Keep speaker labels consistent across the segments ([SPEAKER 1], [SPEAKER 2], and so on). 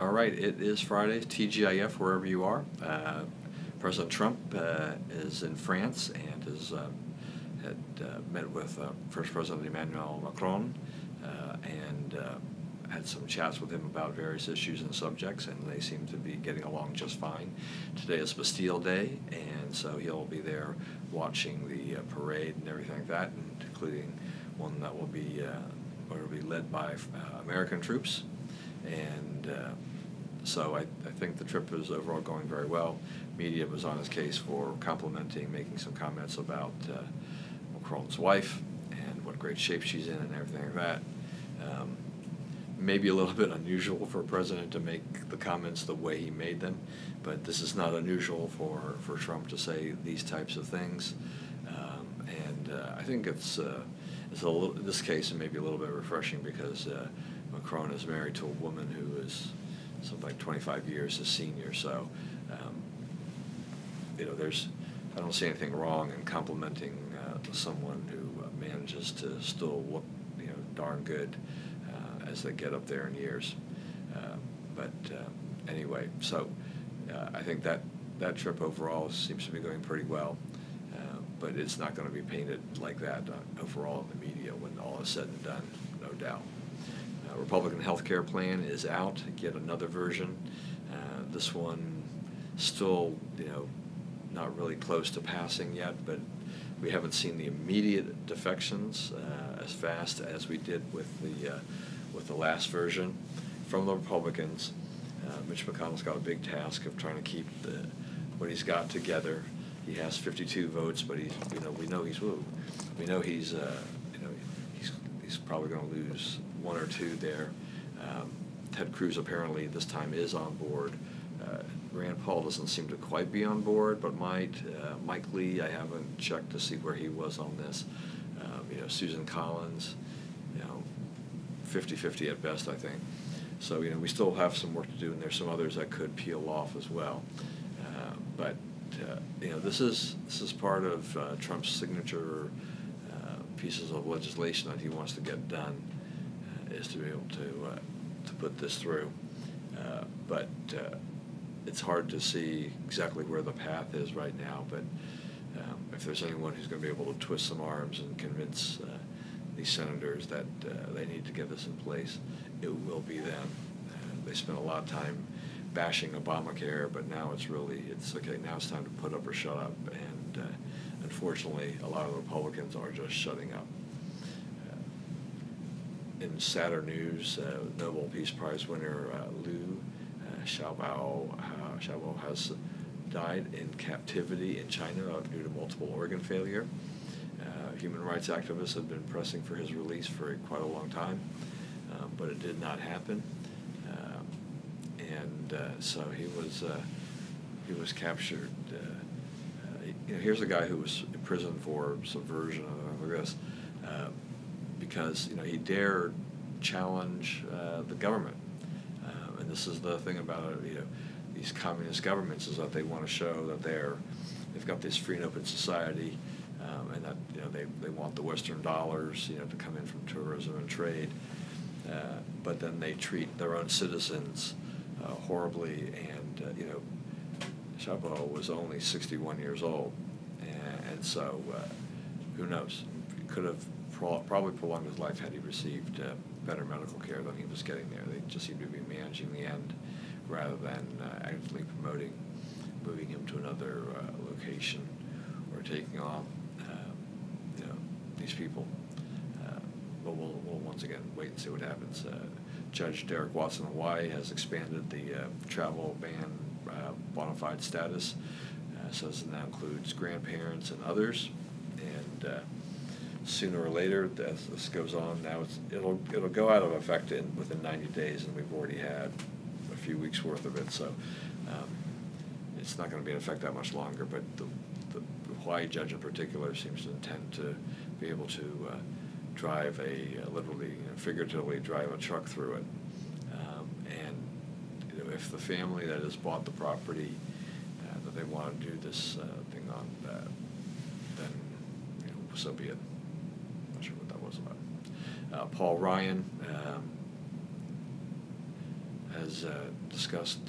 [SPEAKER 1] All right, it is Friday, TGIF, wherever you are. President Trump is in France and had met with First President Emmanuel Macron and had some chats with him about various issues and subjects, and they seem to be getting along just fine. Today is Bastille Day, and so he'll be there watching the parade and everything like that, and including one that will be led by American troops. And so I think the trip is overall going very well. Media was on his case for complimenting, making some comments about Macron's wife and what great shape she's in and everything like that. Maybe a little bit unusual for a president to make the comments the way he made them, but this is not unusual for Trump to say these types of things. I think it's a little, in this case, it may be a little bit refreshing because Macron is married to a woman who is something like 25 years his senior. So, I don't see anything wrong in complimenting someone who manages to still look, darn good as they get up there in years. Anyway, so I think that trip overall seems to be going pretty well. But it's not going to be painted like that overall in the media when all is said and done, no doubt. Republican health care plan is out, yet another version. This one still, not really close to passing yet, but we haven't seen the immediate defections as fast as we did with the last version from the Republicans. Mitch McConnell's got a big task of trying to keep what he's got together. He has 52 votes, but we know he's probably going to lose one or two there. Ted Cruz apparently this time is on board. Rand Paul doesn't seem to quite be on board, but might. Mike Lee, I haven't checked to see where he was on this. Susan Collins, 50-50 at best, I think. So we still have some work to do, and there's some others that could peel off as well. This is part of Trump's signature pieces of legislation that he wants to get done, is to be able to put this through. It's hard to see exactly where the path is right now. But if there's anyone who's going to be able to twist some arms and convince these senators that they need to get this in place, it will be them. They spent a lot of time bashing Obamacare, but now it's okay. Now it's time to put up or shut up, and unfortunately, a lot of the Republicans are just shutting up. In sadder news, Nobel Peace Prize winner Liu Xiaobo has died in captivity in China due to multiple organ failure. Human rights activists have been pressing for his release for quite a long time, but it did not happen. So he was captured. Here's a guy who was in prison for subversion of this, because he dared challenge the government. And this is the thing about these communist governments, is that they want to show that they've got this free and open society, and that they want the Western dollars to come in from tourism and trade, but then they treat their own citizens horribly. And Xiaobo was only 61 years old, and so who knows? He could have probably prolonged his life had he received better medical care than he was getting there. They just seem to be managing the end rather than actively promoting moving him to another location or taking on these people. But we'll once again wait and see what happens. Judge Derek Watson of Hawaii has expanded the travel ban bona fide status, says it now includes grandparents and others, and sooner or later, as this goes on, now it'll go out of effect within 90 days, and we've already had a few weeks worth of it, so it's not going to be in effect that much longer. But the Hawaii judge in particular seems to intend to be able to drive literally, figuratively drive a truck through it. If the family that has bought the property that they want to do this thing on, then so be it. I'm not sure what that was about. Paul Ryan has discussed,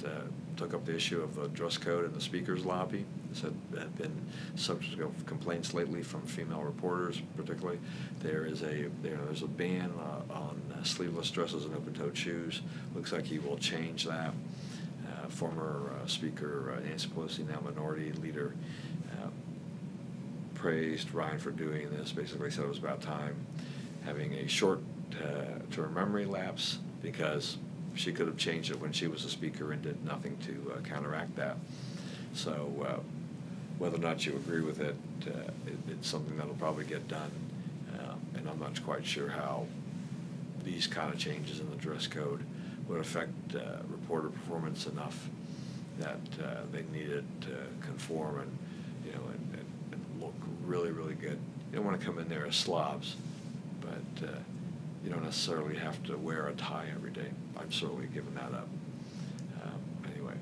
[SPEAKER 1] took up the issue of the dress code in the speaker's lobby. This had been subject of complaints lately from female reporters, particularly. There's a ban on sleeveless dresses and open-toed shoes. Looks like he will change that. Former Speaker Nancy Pelosi, now Minority Leader, praised Ryan for doing this. Basically said it was about time, having a short-term memory lapse, because she could have changed it when she was a speaker and did nothing to counteract that. So whether or not you agree with it, it's something that'll probably get done, and I'm not quite sure how these kind of changes in the dress code would affect reporter performance enough that they need it to conform and look really, really good. You don't want to come in there as slobs, but you don't necessarily have to wear a tie every day. I'm certainly giving that up. Anyway,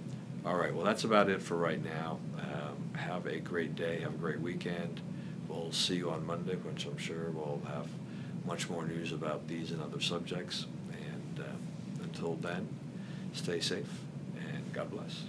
[SPEAKER 1] all right, well, that's about it for right now. Have a great day. Have a great weekend. We'll see you on Monday, which I'm sure we'll have much more news about these and other subjects. And until then, stay safe and God bless.